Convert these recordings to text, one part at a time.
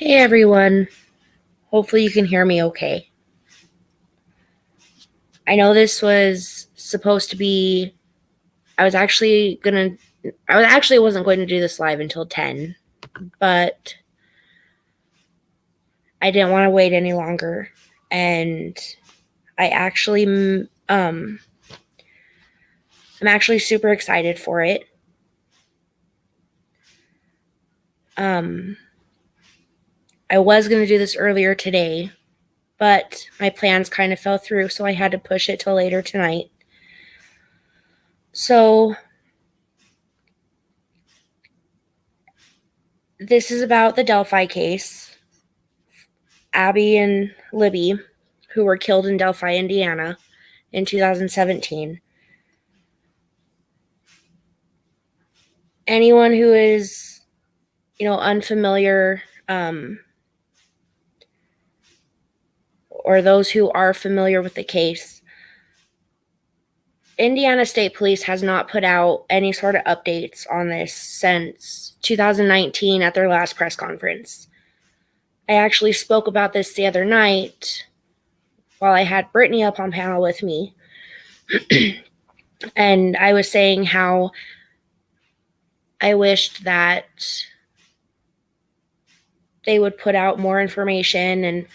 Hey everyone, hopefully you can hear me okay. I know this was supposed to be, I was actually wasn't going to do this live until 10, but I didn't want to wait any longer. And I actually, I'm actually super excited for it. I was going to do this earlier today, but my plans kind of fell through, so I had to push it till later tonight. So this is about the Delphi case. Abby and Libby, who were killed in Delphi, Indiana in 2017. Anyone who is, unfamiliar, or those who are familiar with the case, Indiana State Police has not put out any sort of updates on this since 2019 at their last press conference. I actually spoke about this the other night while I had Brittany up on panel with me. And I was saying how I wished that they would put out more information and,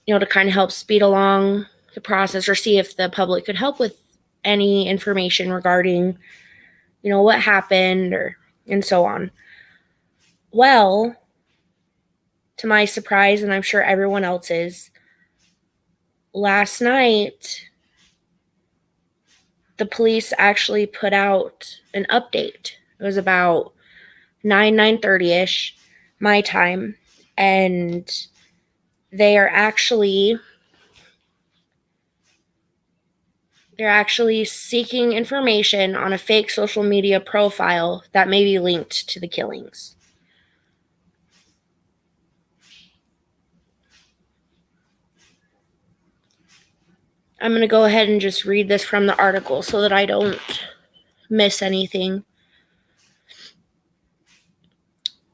to kind of help speed along the process, or see if the public could help with any information regarding, what happened and so on. Well, to my surprise, and I'm sure everyone else's, last night, the police actually put out an update. It was about 9:30ish my time, and they're actually seeking information on a fake social media profile that may be linked to the killings. I'm going to go ahead and just read this from the article so that I don't miss anything.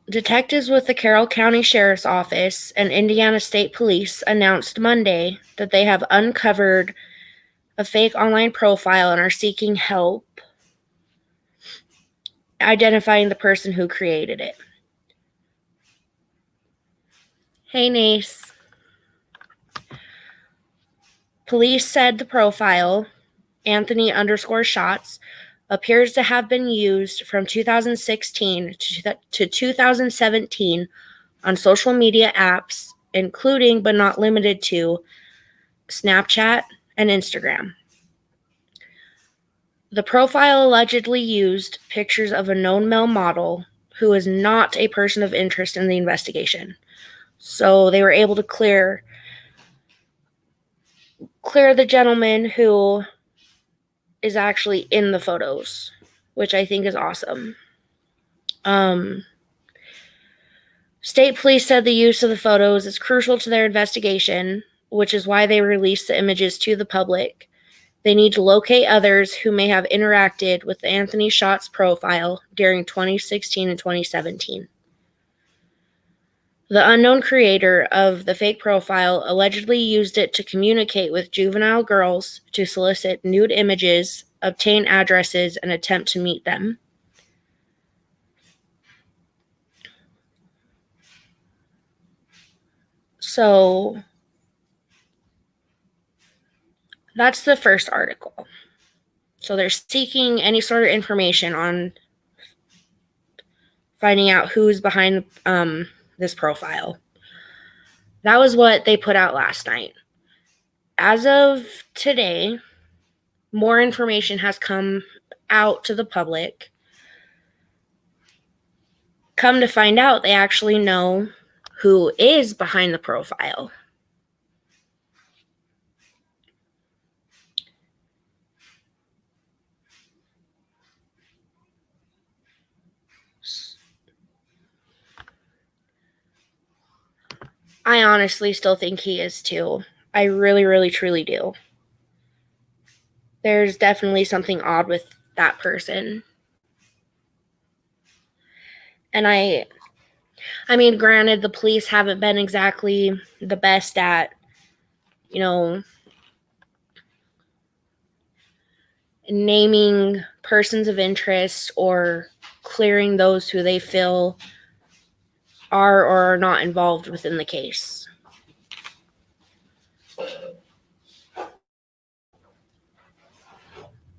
Detectives with the Carroll County Sheriff's Office and Indiana State Police announced Monday that they have uncovered a fake online profile and are seeking help identifying the person who created it. Hey, Nace. Police said the profile, Anthony_Shots, appears to have been used from 2016 to 2017 on social media apps, including but not limited to Snapchat and Instagram. The profile allegedly used pictures of a known male model who is not a person of interest in the investigation. So they were able to clear the gentleman who is actually in the photos, which I think is awesome. State police said the use of the photos is crucial to their investigation, which is why they released the images to the public. They need to locate others who may have interacted with the Anthony Shots profile during 2016 and 2017. The unknown creator of the fake profile allegedly used it to communicate with juvenile girls to solicit nude images, obtain addresses, and attempt to meet them. So that's the first article. So they're seeking any sort of information on finding out who's behind this profile. That was what they put out last night. As of today, more information has come out to the public. Come to find out, they actually know who is behind the profile. I honestly still think he is too. I really, really, truly do. There's definitely something odd with that person. And I mean, granted, the police haven't been exactly the best at, naming persons of interest or clearing those who they feel are or are not involved within the case.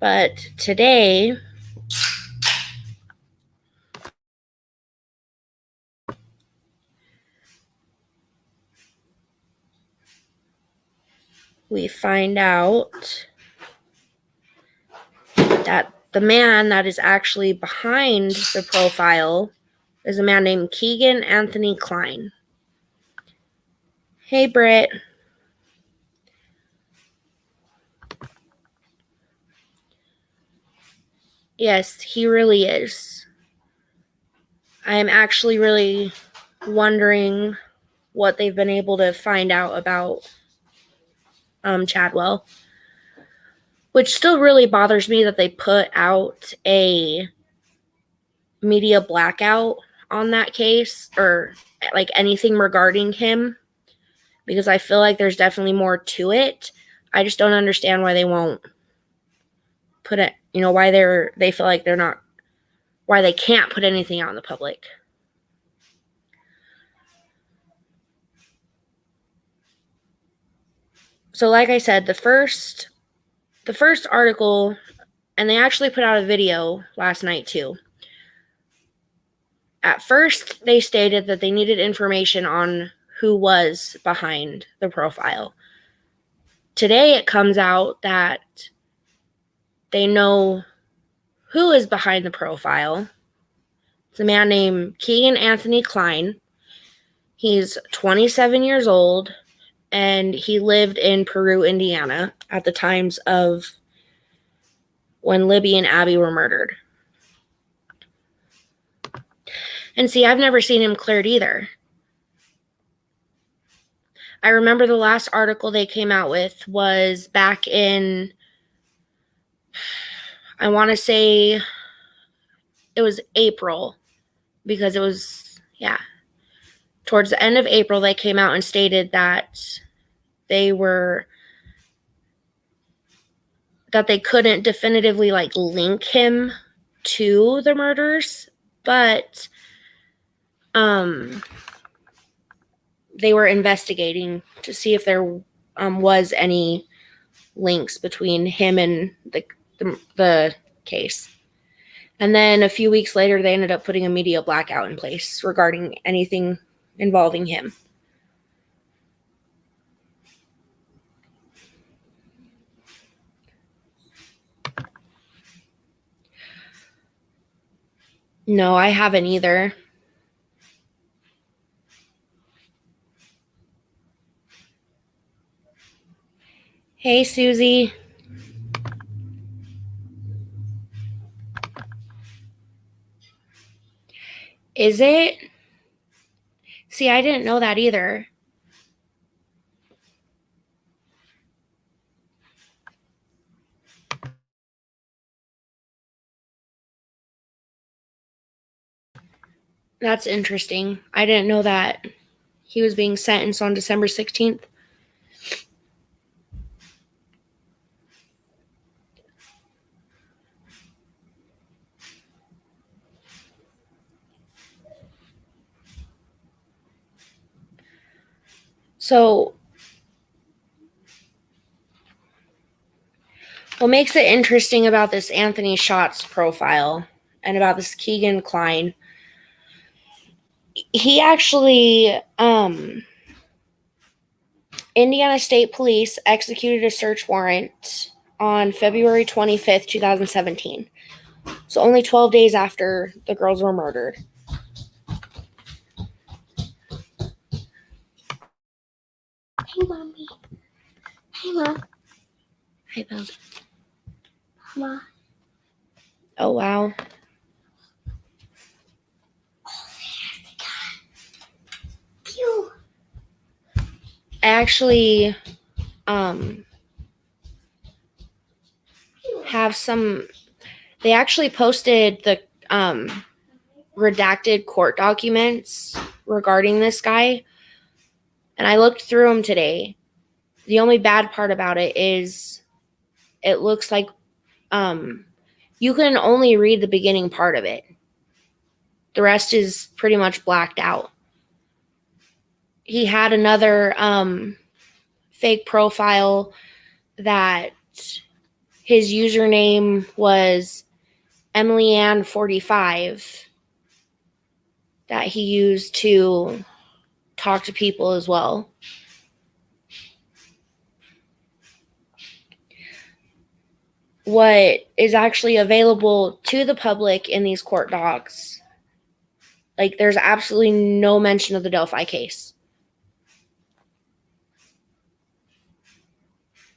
But today, we find out that the man that is actually behind the profile is a man named Keegan Anthony Klein. Hey, Britt. Yes, he really is. I am actually really wondering what they've been able to find out about Chadwell, which still really bothers me that they put out a media blackout on that case, or like anything regarding him, because I feel like there's definitely more to it. I just don't understand why they won't put it, why they feel like they're not, why they can't put anything out in the public. So like I said, the first article, and they actually put out a video last night too. At first, they stated that they needed information on who was behind the profile. Today, it comes out that they know who is behind the profile. It's a man named Keegan Anthony Klein. He's 27 years old, and he lived in Peru, Indiana at the times of when Libby and Abby were murdered. And see, I've never seen him cleared either. I remember the last article they came out with was back in, I want to say it was April, because it was, towards the end of April, they came out and stated that they couldn't definitively link him to the murders, but they were investigating to see if there was any links between him and the case. And then a few weeks later, they ended up putting a media blackout in place regarding anything involving him. No, I haven't either. Hey, Susie. Is it? See, I didn't know that either. That's interesting. I didn't know that he was being sentenced on December 16th. So, what makes it interesting about this Anthony Schatz profile and about this Keegan Klein, he actually, Indiana State Police executed a search warrant on February 25th, 2017. So only 12 days after the girls were murdered. Hey, Mommy. Hey, Mom. Hi, Belle. Mama. Oh, wow. Pew. I actually have some. They actually posted the redacted court documents regarding this guy, and I looked through them today. The only bad part about it is it looks like you can only read the beginning part of it. The rest is pretty much blacked out. He had another fake profile that his username was EmilyAnn45 that he used to talk to people as well. What is actually available to the public in these court docs, like, there's absolutely no mention of the Delphi case.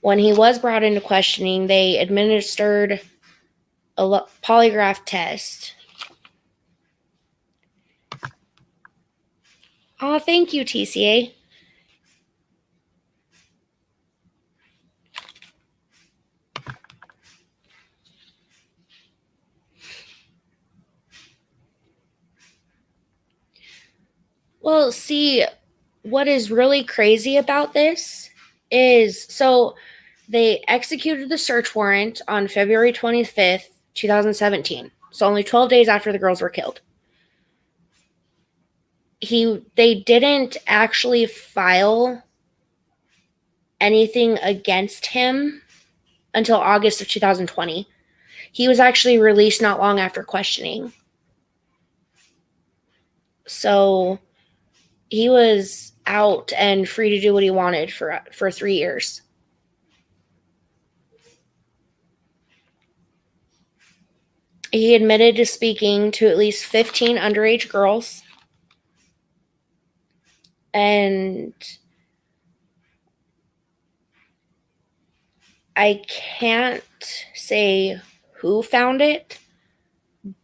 When he was brought into questioning, they administered a polygraph test. Oh, thank you, TCA. Well, see, what is really crazy about this is, so they executed the search warrant on February 25th, 2017. So only 12 days after the girls were killed. They didn't actually file anything against him until August of 2020. He was actually released not long after questioning. So he was out and free to do what he wanted for 3 years. He admitted to speaking to at least 15 underage girls. And I can't say who found it,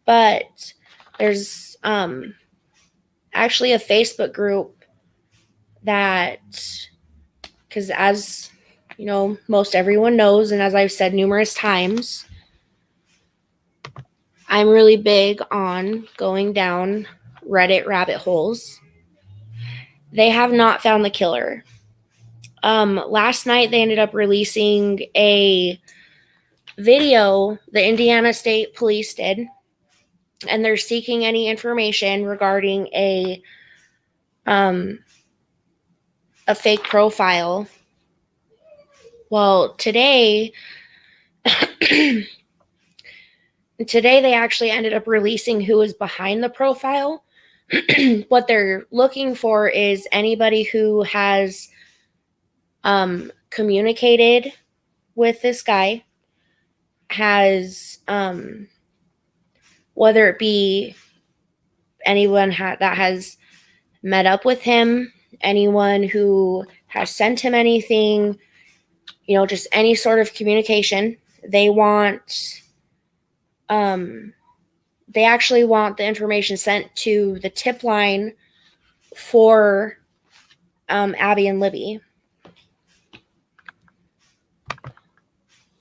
but there's actually a Facebook group that, because as you know, most everyone knows, and as I've said numerous times, I'm really big on going down Reddit rabbit holes. They have not found the killer. Last night they ended up releasing a video, the Indiana State Police did, and they're seeking any information regarding a fake profile. Well, today they actually ended up releasing who is behind the profile. What they're looking for is anybody who has communicated with this guy, has whether it be anyone that has met up with him, anyone who has sent him anything, just any sort of communication. They actually want the information sent to the tip line for Abby and Libby.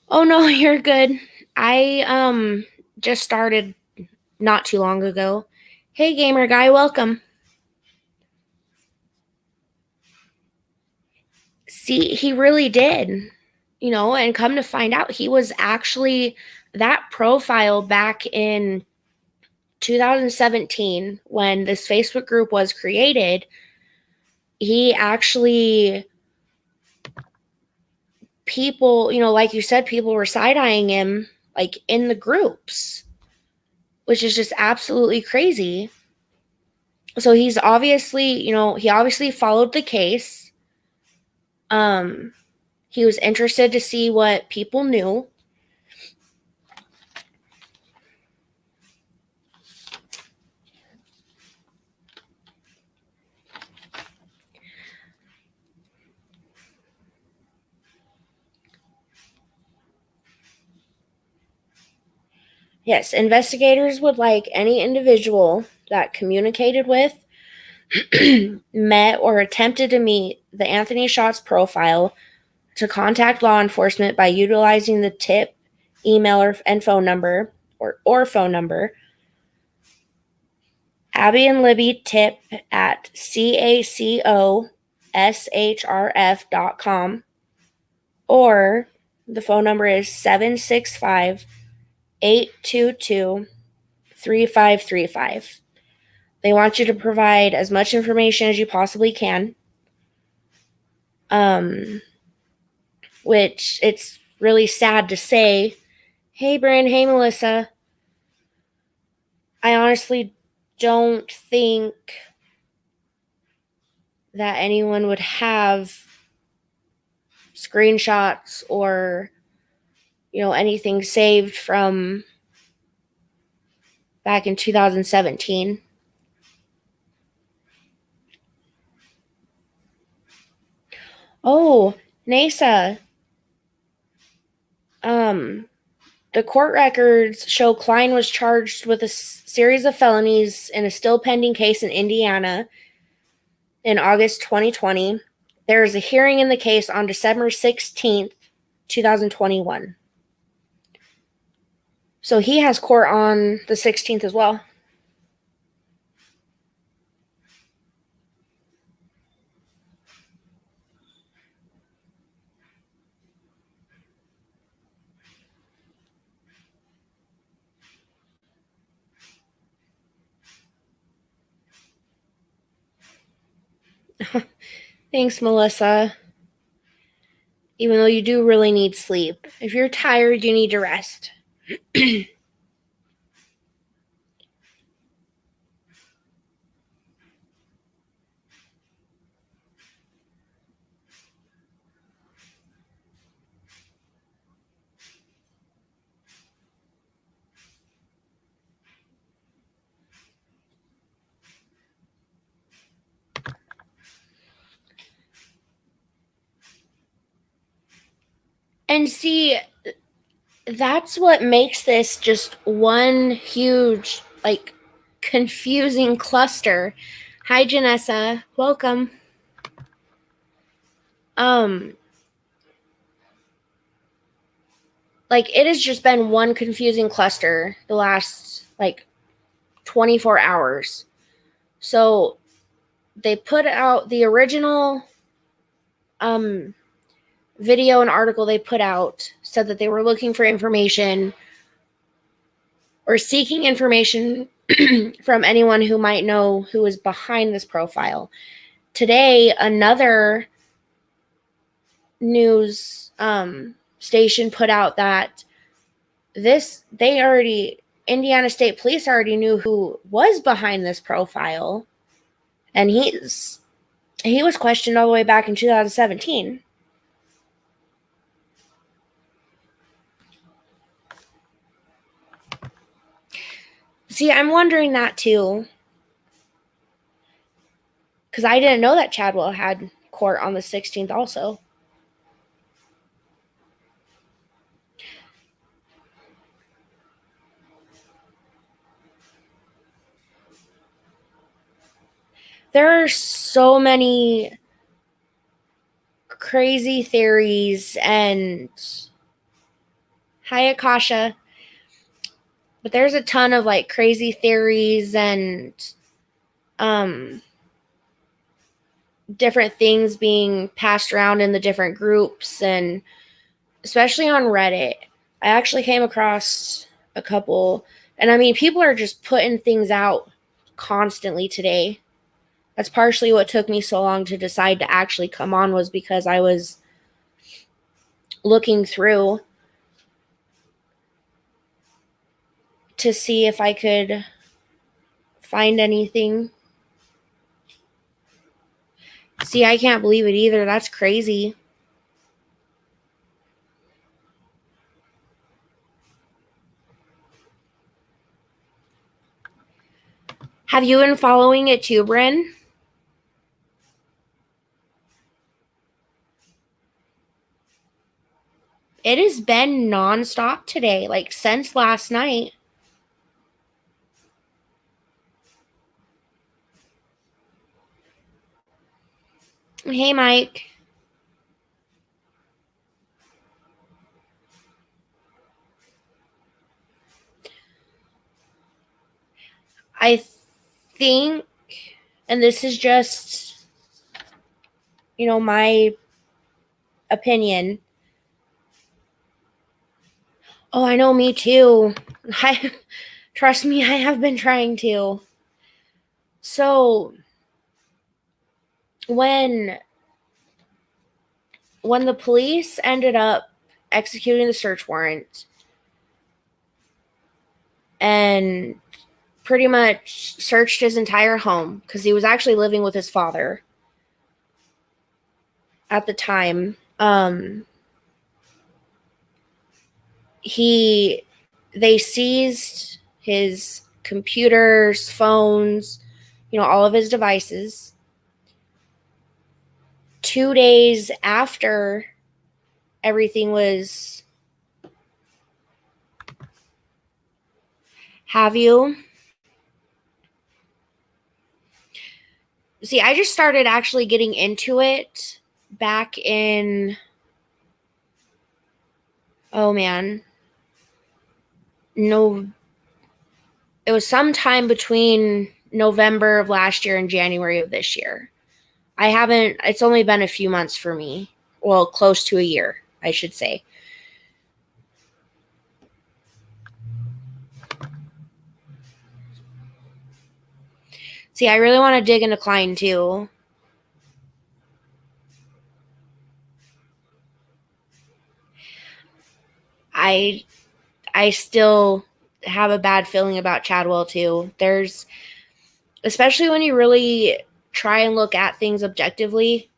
Oh no, you're good. I just started not too long ago. Hey gamer guy, welcome. See, he really did. And come to find out, he was actually that profile back in 2017 when this Facebook group was created. He actually, people, like you said, people were side-eyeing him, like, in the groups, which is just absolutely crazy. So he's obviously, he obviously followed the case. He was interested to see what people knew. Yes, investigators would like any individual that communicated with, met, or attempted to meet the Anthony Schatz profile to contact law enforcement by utilizing the tip, email, and phone number, or phone number. Abby and Libby tip at cacoshrf.com, or the phone number is 765-822-3535. They want you to provide as much information as you possibly can. Which it's really sad to say, hey, Bryn, hey, Melissa, I honestly don't think that anyone would have screenshots or, anything saved from back in 2017. Oh, NASA. The court records show Klein was charged with a series of felonies in a still pending case in Indiana in August 2020. There is a hearing in the case on December 16th, 2021. So he has court on the 16th as well. Thanks, Melissa. Even though you do really need sleep. If you're tired, you need to rest. And see, that's what makes this just one huge, confusing cluster. Hi, Janessa. Welcome. It has just been one confusing cluster the last 24 hours. So they put out the original video and article they put out, said that they were looking for information or seeking information from anyone who might know who is behind this profile. Today, another news station put out that Indiana State Police already knew who was behind this profile, and he was questioned all the way back in 2017. See, I'm wondering that too, because I didn't know that Chadwell had court on the 16th also. There are so many crazy theories, and hi, Akasha. But there's a ton of crazy theories and different things being passed around in the different groups, and especially on Reddit. I actually came across a couple, and I mean, people are just putting things out constantly today. That's partially what took me so long to decide to actually come on, was because I was looking through to see if I could find anything. See, I can't believe it either. That's crazy. Have you been following it too, Bryn? It has been nonstop today, since last night. Hey, Mike. I think, and this is just, my opinion. Oh, I know, me too. Trust me, I have been trying to. So when the police ended up executing the search warrant and pretty much searched his entire home, because he was actually living with his father at the time, they seized his computers, phones, all of his devices. 2 days after everything was. Have you? See, I just started actually getting into it back in. Oh man. No. It was sometime between November of last year and January of this year. It's only been a few months for me. Well, close to a year, I should say. See, I really want to dig into Klein too. I still have a bad feeling about Chadwell too. Especially when you really try and look at things objectively,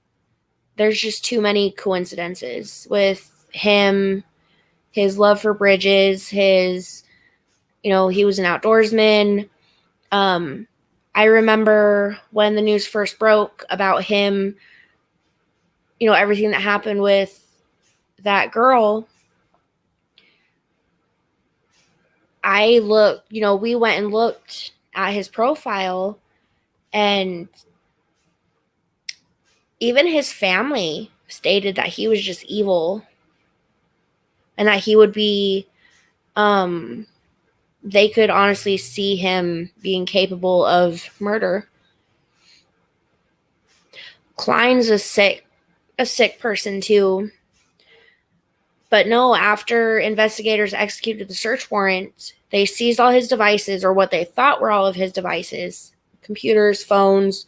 there's just too many coincidences with him, his love for bridges, he was an outdoorsman. I remember when the news first broke about him, everything that happened with that girl. We went and looked at his profile, and even his family stated that he was just evil and that he would be, they could honestly see him being capable of murder. Klein's a sick person too. But no, after investigators executed the search warrant, they seized all his devices, or what they thought were all of his devices, computers, phones.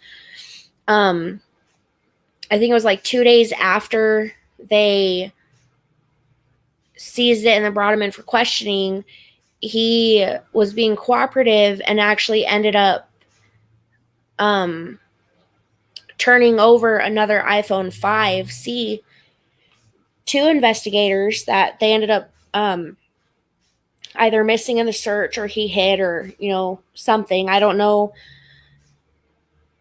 I think it was like 2 days after they seized it and then brought him in for questioning, he was being cooperative and actually ended up turning over another iPhone 5C to investigators that they ended up either missing in the search, or he hid, or something. I don't know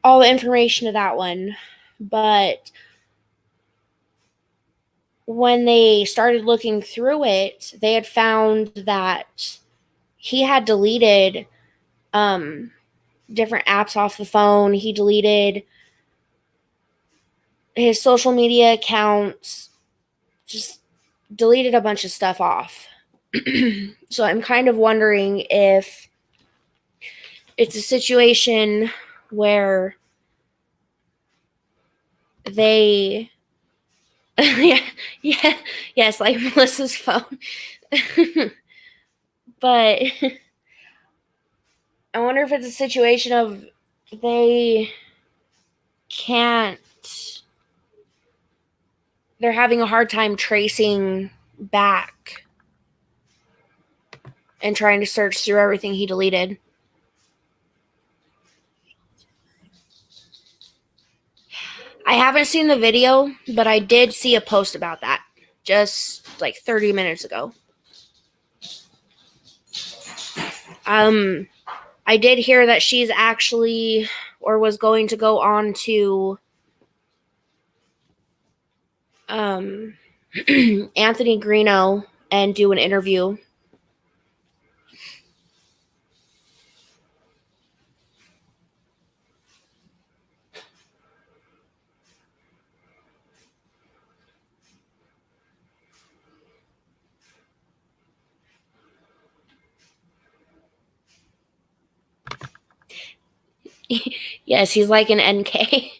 all the information of that one, but when they started looking through it, they had found that he had deleted different apps off the phone. He deleted his social media accounts, just deleted a bunch of stuff off. So I'm kind of wondering if it's a situation where they yes, like Melissa's phone. But I wonder if it's a situation of they can't, they're having a hard time tracing back and trying to search through everything he deleted. I haven't seen the video, but I did see a post about that just like 30 minutes ago. I did hear that she's actually, or was going to go on to Anthony Greeno and do an interview. Yes, he's like an NK.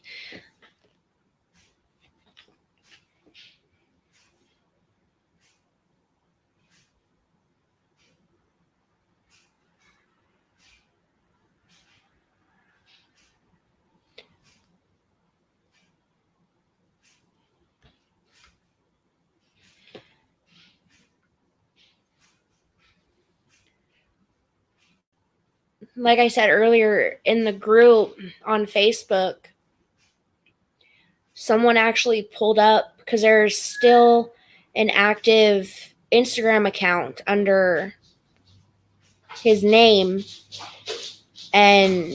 Like I said earlier, in the group on Facebook, someone actually pulled up because there's still an active Instagram account under his name. And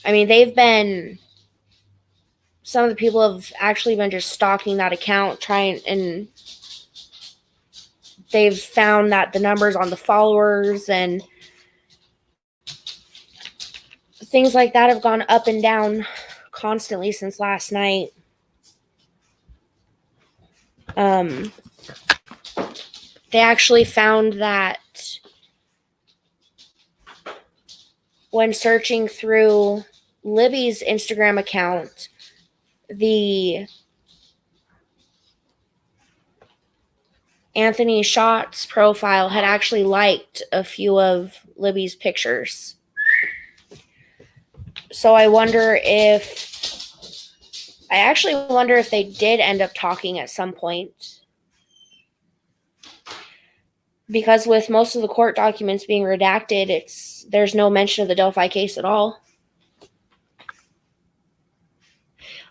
I mean, some of the people have actually been just stalking that account, and they've found that the numbers on the followers and things like that have gone up and down constantly since last night. They actually found that when searching through Libby's Instagram account, the Anthony Shots profile had actually liked a few of Libby's pictures. So I actually wonder if they did end up talking at some point. Because with most of the court documents being redacted, there's no mention of the Delphi case at all.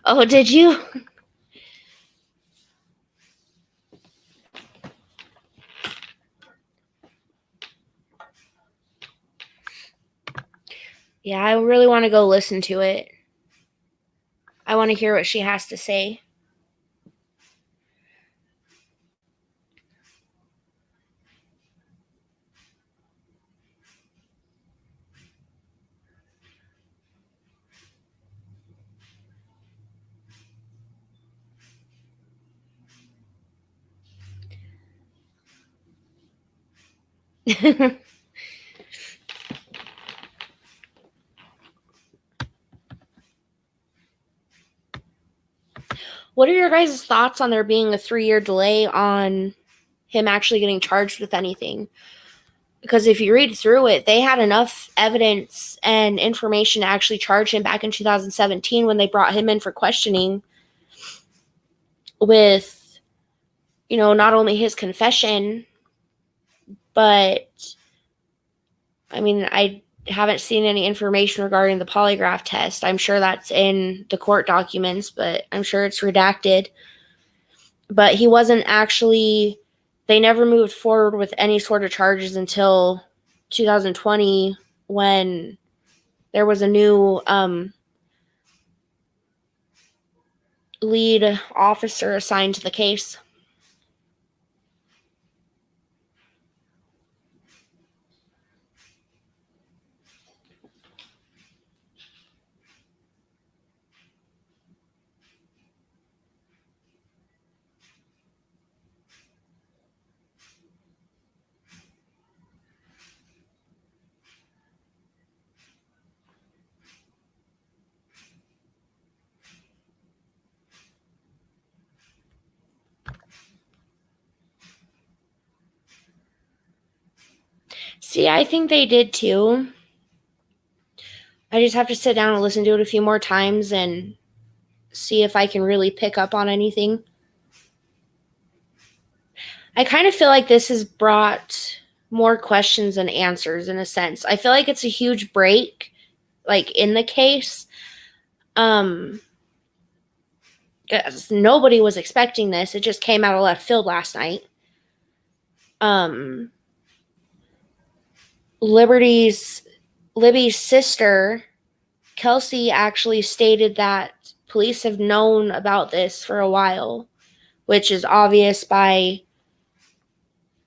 Oh, did you? Yeah, I really want to go listen to it. I want to hear what she has to say. What are your guys' thoughts on there being a 3-year delay on him actually getting charged with anything? Because if you read through it, they had enough evidence and information to actually charge him back in 2017 when they brought him in for questioning with, not only his confession, but I mean, I haven't seen any information regarding the polygraph test. I'm sure that's in the court documents, but I'm sure it's redacted. But he wasn't actually, they never moved forward with any sort of charges until 2020 when there was a new lead officer assigned to the case. See, I think they did too. I just have to sit down and listen to it a few more times and see if I can really pick up on anything. I kind of feel like this has brought more questions than answers in a sense. I feel like it's a huge break, like in the case. Nobody was expecting this. It just came out of left field last night. Libby's sister, Kelsey, actually stated that police have known about this for a while, which is obvious by,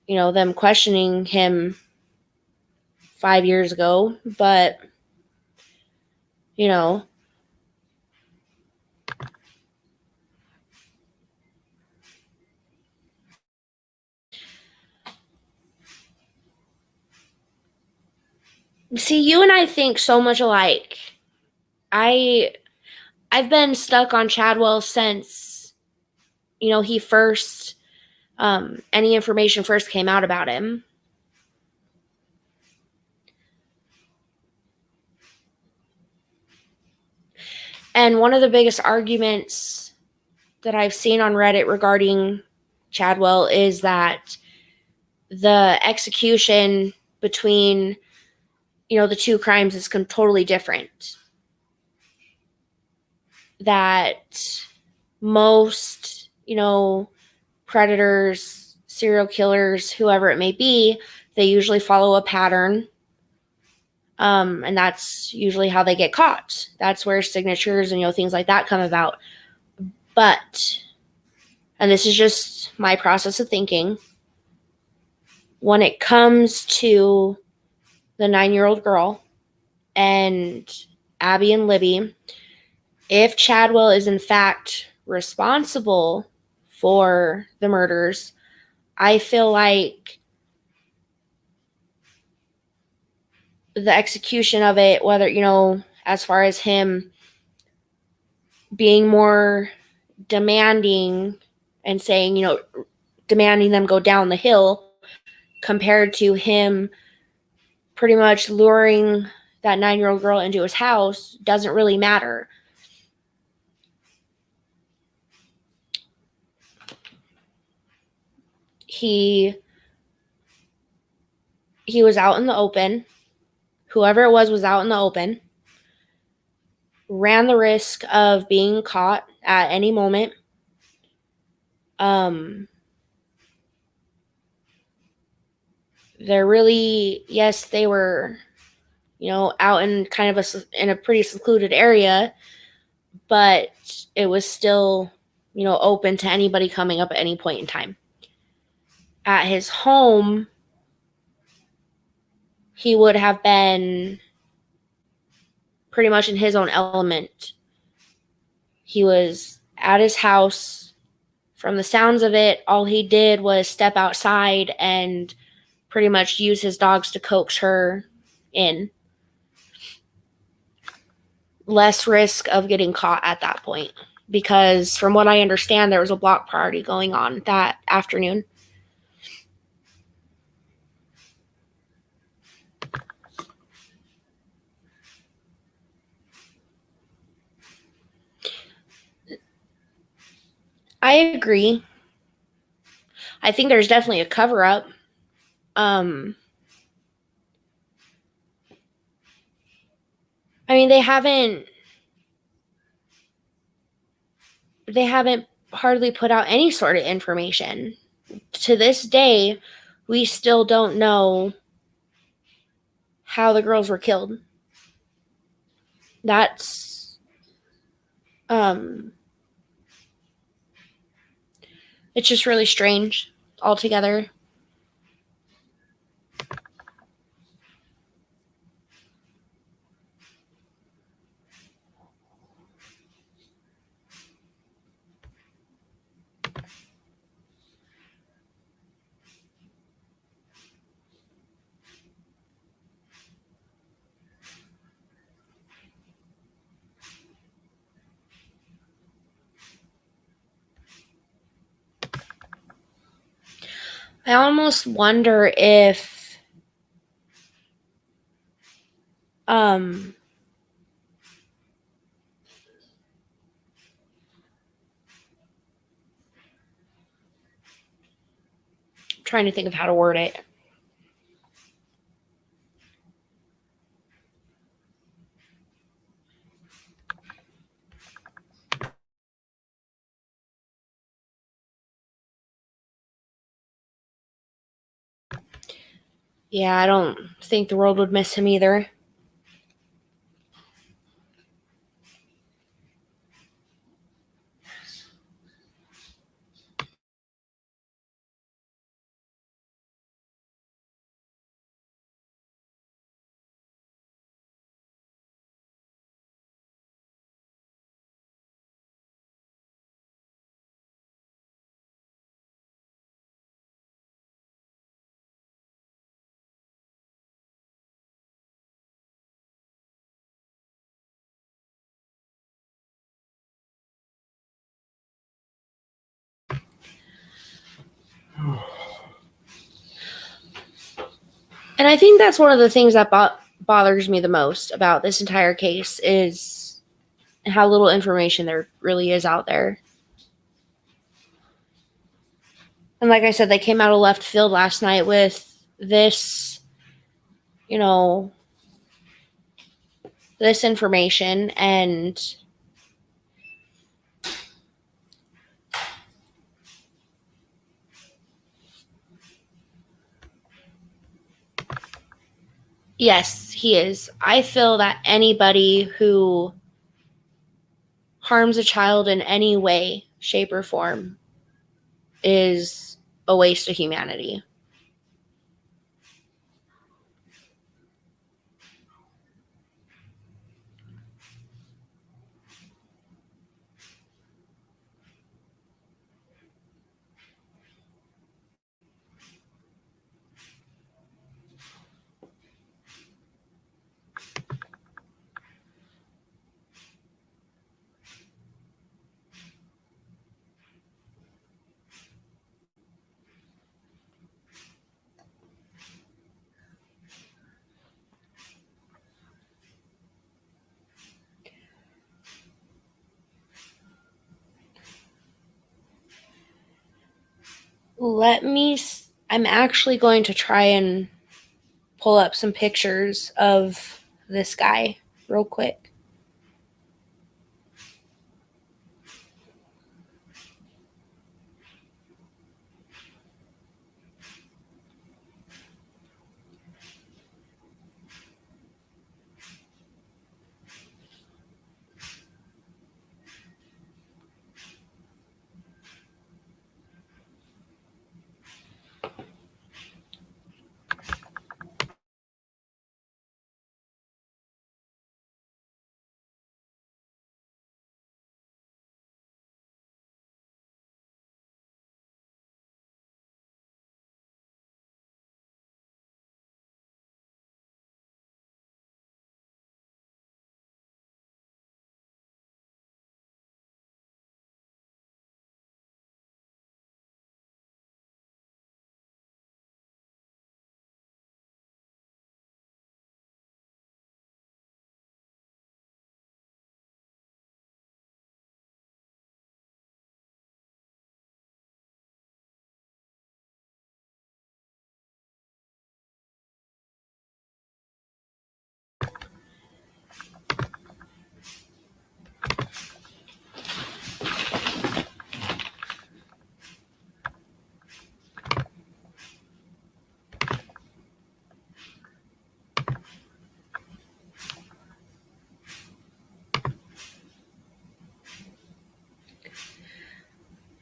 them questioning him 5 years ago. But, see, you and I think so much alike. I I've been stuck on Chadwell since he first any information first came out about him. And one of the biggest arguments that I've seen on Reddit regarding Chadwell is that the execution between the two crimes is totally different. That most predators, serial killers, whoever it may be, they usually follow a pattern. And that's usually how they get caught. That's where signatures and things like that come about. But, and this is just my process of thinking, when it comes to the 9-year-old girl and Abby and Libby, if Chadwell is in fact responsible for the murders, I feel like the execution of it, whether, as far as him being more demanding and saying, demanding them go down the hill compared to him pretty much luring that 9-year-old girl into his house, doesn't really matter. He was out in the open. Whoever it was out in the open, ran the risk of being caught at any moment. They're really, yes, they were, out in kind of in a pretty secluded area, but it was still, open to anybody coming up at any point in time. At his home, he would have been pretty much in his own element. He was at his house. From the sounds of it, all he did was step outside and pretty much use his dogs to coax her in. Less risk of getting caught at that point, because from what I understand, there was a block party going on that afternoon. I agree. I think there's definitely a cover up. I mean, they haven't hardly put out any sort of information. To this day, we still don't know how the girls were killed. That's it's just really strange altogether. I almost wonder if I'm trying to think of how to word it. Yeah, I don't think the world would miss him either. And I think that's one of the things that bothers me the most about this entire case is how little information there really is out there. And like I said, they came out of left field last night with this, you know, this information. And yes, he is. I feel that anybody who harms a child in any way, shape, or form is a waste of humanity. I'm actually going to try and pull up some pictures of this guy real quick.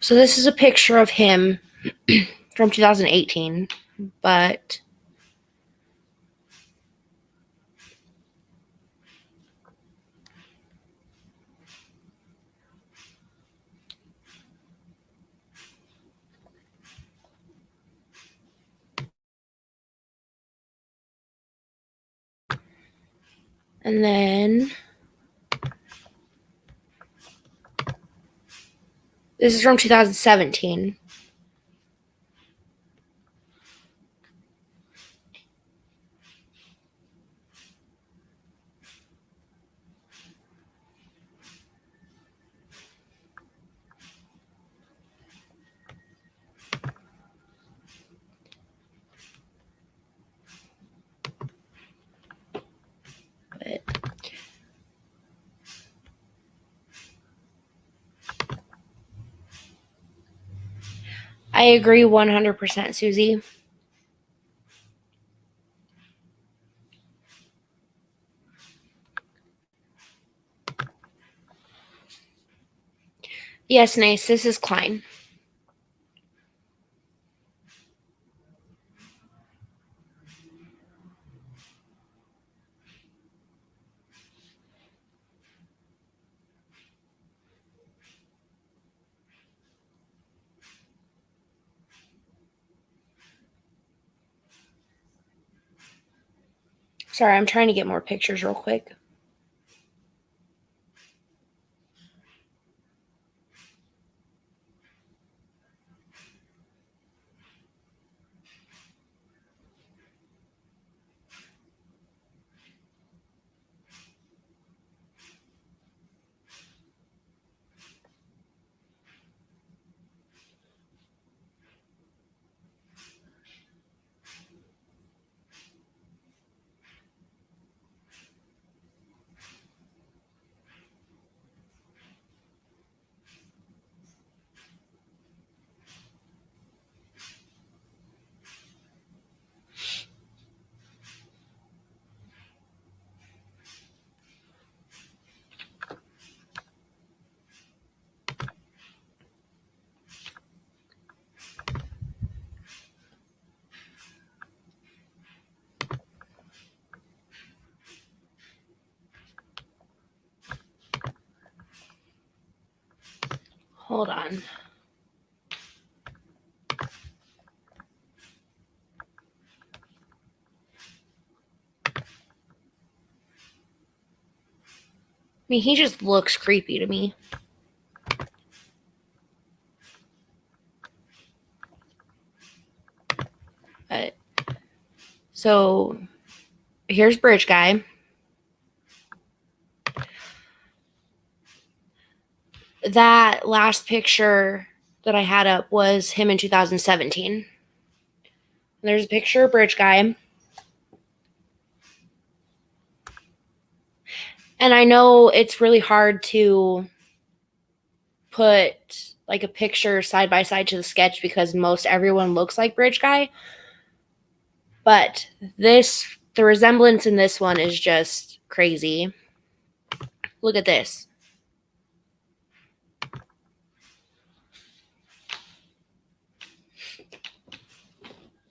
So this is a picture of him from 2018, but and then this is from 2017. But I agree 100%, Susie. Yes, nice. This is Klein. Sorry, I'm trying to get more pictures real quick. Hold on. I mean, he just looks creepy to me. But, so here's Bridge Guy. That last picture that I had up was him in 2017. There's a picture of Bridge Guy. And I know it's really hard to put like a picture side by side to the sketch because most everyone looks like Bridge Guy. But the resemblance in this one is just crazy. Look at this.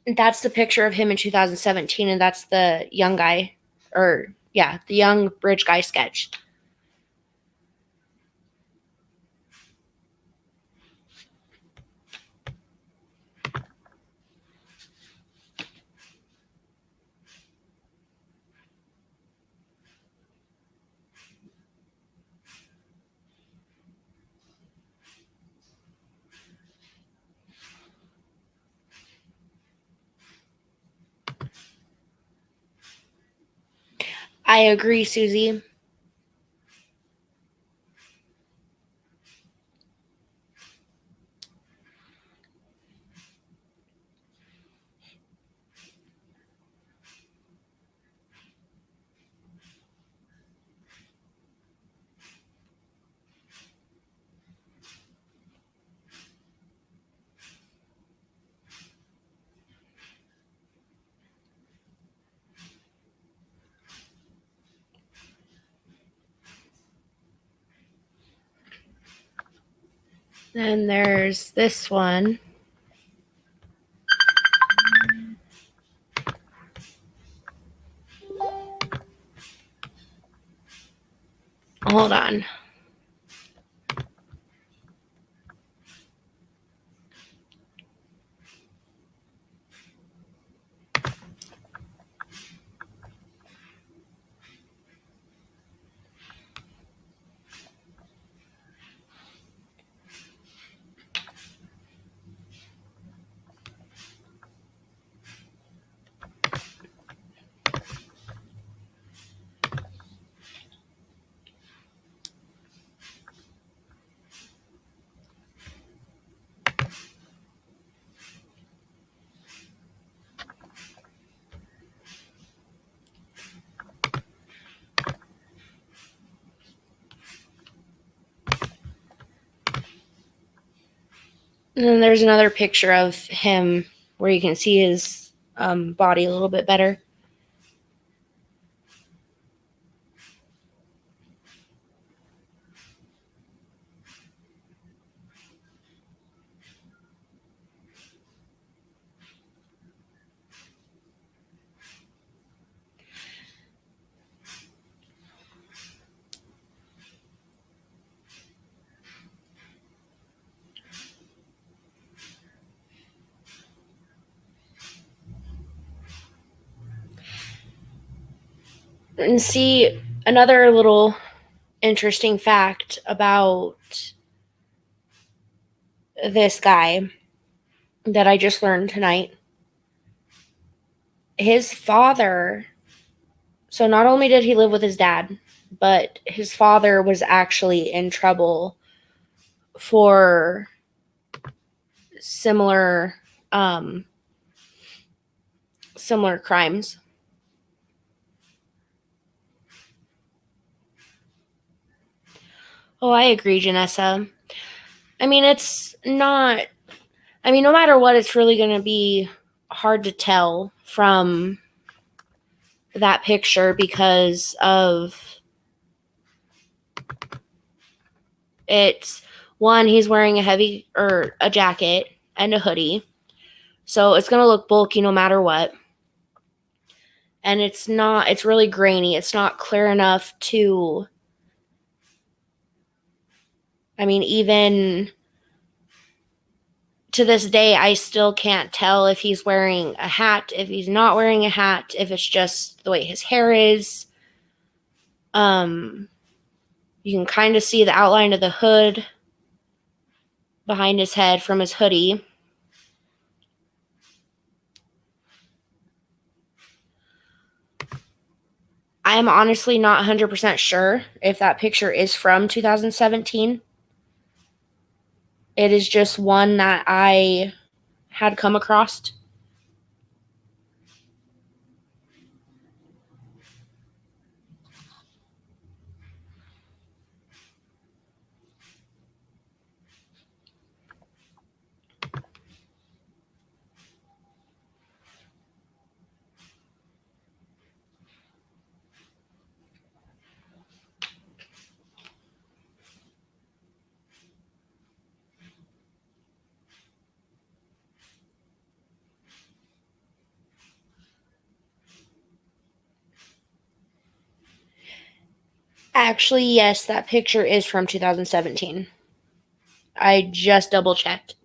That's the picture of him in 2017, and that's the young guy, the young Bridge Guy sketch. I agree, Susie. Then there's this one. Hold on. And then there's another picture of him where you can see his body a little bit better. And see, another little interesting fact about this guy that I just learned tonight. His father, so not only did he live with his dad, but his father was actually in trouble for similar crimes. Oh, I agree, Janessa. I mean, it's not, I mean, no matter what, it's really going to be hard to tell from that picture because of it's one, he's wearing a jacket and a hoodie. So it's going to look bulky no matter what. And it's really grainy. It's not clear enough to, I mean, even to this day, I still can't tell if he's wearing a hat, if he's not wearing a hat, if it's just the way his hair is. You can kind of see the outline of the hood behind his head from his hoodie. I am honestly not 100% sure if that picture is from 2017. It is just one that I had come across. Actually, yes, that picture is from 2017. I just double checked.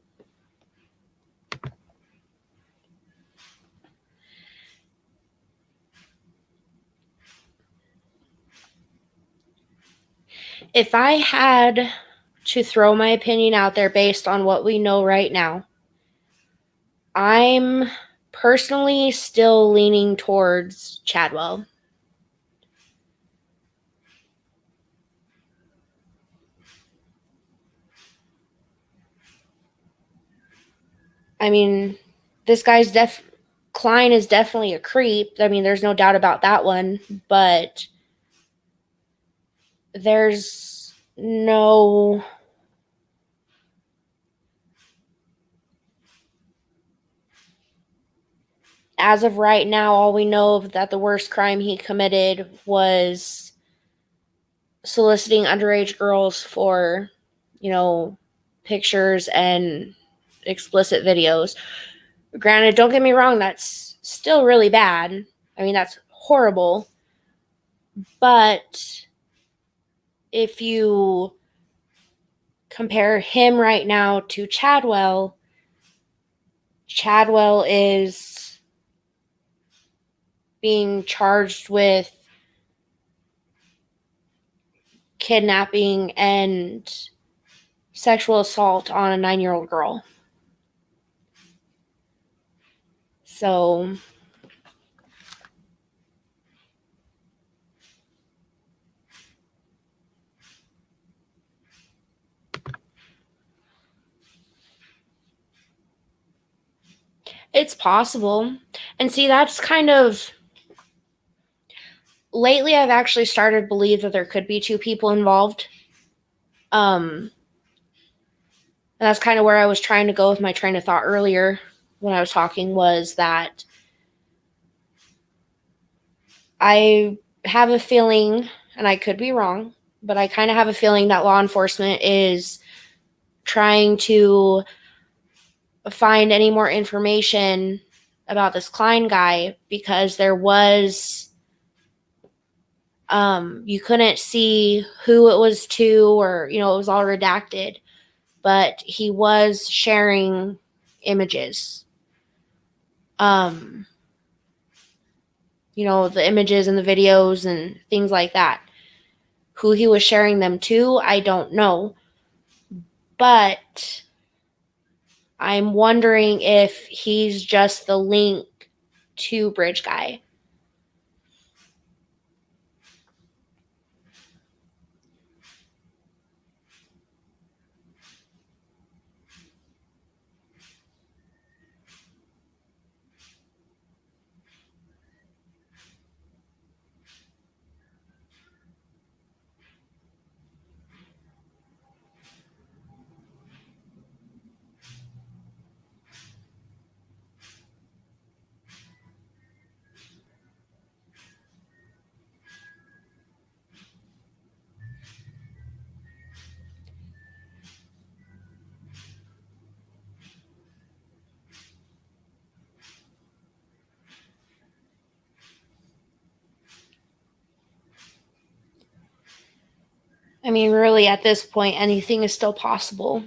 If I had to throw my opinion out there based on what we know right now, I'm personally still leaning towards Chadwell. I mean, this guy's Klein is definitely a creep. I mean, there's no doubt about that one, but there's no as of right now, all we know that the worst crime he committed was soliciting underage girls for, pictures and explicit videos. Granted, don't get me wrong, that's still really bad. I mean, that's horrible. But if you compare him right now to Chadwell is being charged with kidnapping and sexual assault on a 9-year-old girl. So it's possible. And see, that's kind of lately I've actually started to believe that there could be two people involved. And that's kind of where I was trying to go with my train of thought earlier when I was talking, was that I have a feeling, and I could be wrong, but I kind of have a feeling that law enforcement is trying to find any more information about this Klein guy, because there was you couldn't see who it was to, or it was all redacted, but he was sharing images, the images and the videos and things like that. Who he was sharing them to, I don't know, but I'm wondering if he's just the link to Bridge Guy. I mean, really, at this point, anything is still possible.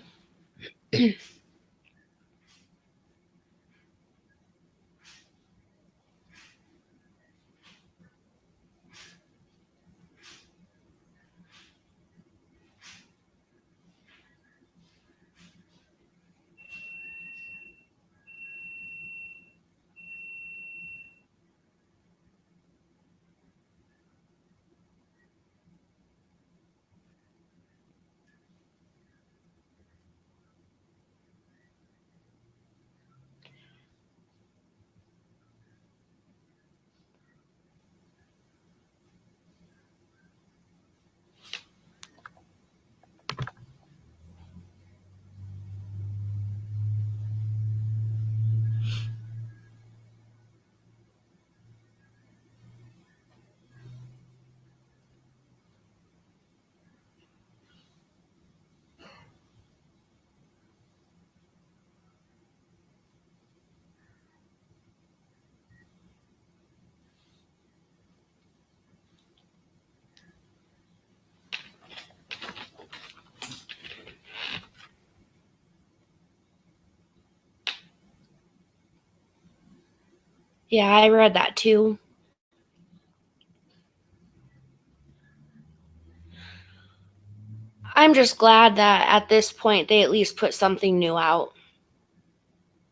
Yeah, I read that too. I'm just glad that at this point they at least put something new out.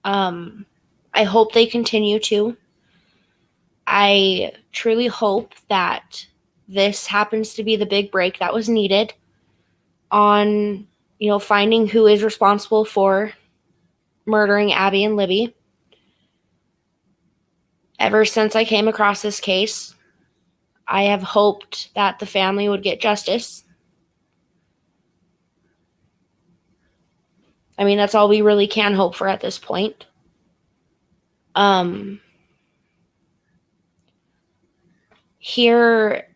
I hope they continue to. I truly hope that this happens to be the big break that was needed on, finding who is responsible for murdering Abby and Libby. Ever since I came across this case, I have hoped that the family would get justice. I mean, that's all we really can hope for at this point. Um, here,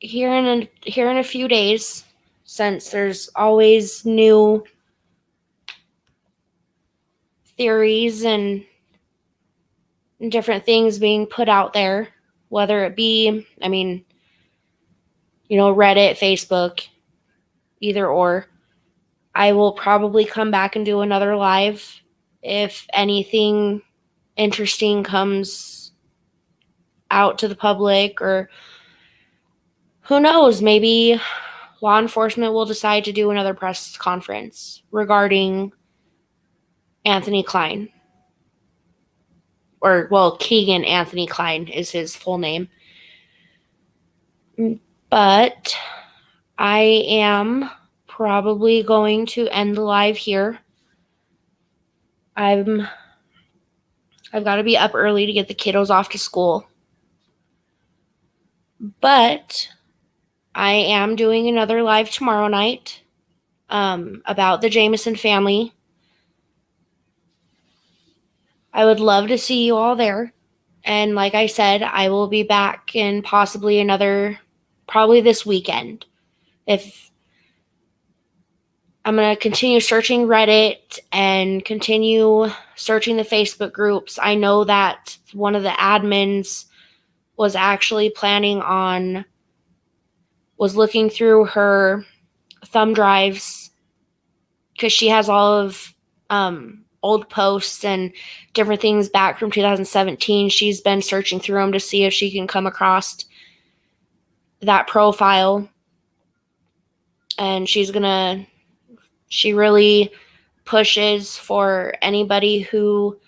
here in a few days, since there's always new theories and different things being put out there, whether it be, Reddit, Facebook, either or. I will probably come back and do another live if anything interesting comes out to the public, or who knows, maybe law enforcement will decide to do another press conference regarding Anthony Klein. Or, well, Keegan Anthony Klein is his full name. But I am probably going to end the live here. I've got to be up early to get the kiddos off to school. But I am doing another live tomorrow night about the Jameson family. I would love to see you all there. And like I said, I will be back in possibly probably this weekend. If I'm going to continue searching Reddit and continue searching the Facebook groups. I know that one of the admins was actually was looking through her thumb drives, because she has all of old posts and different things back from 2017. She's been searching through them to see if she can come across that profile. And she really pushes for anybody who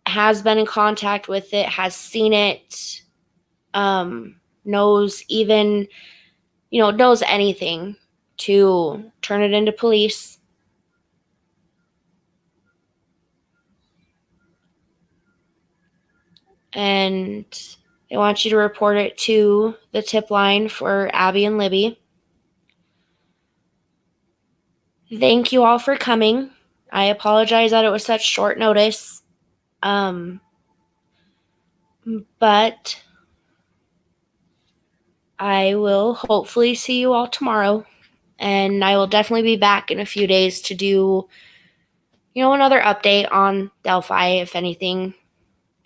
has been in contact with it, has seen it, knows anything, to turn it into police. And they want you to report it to the tip line for Abby and Libby. Thank you all for coming. I apologize that it was such short notice. But I will hopefully see you all tomorrow. And I will definitely be back in a few days to do, another update on Delphi if anything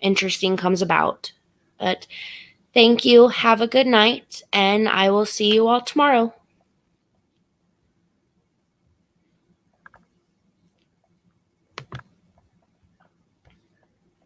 interesting comes about. But thank you. Have a good night. And I will see you all tomorrow.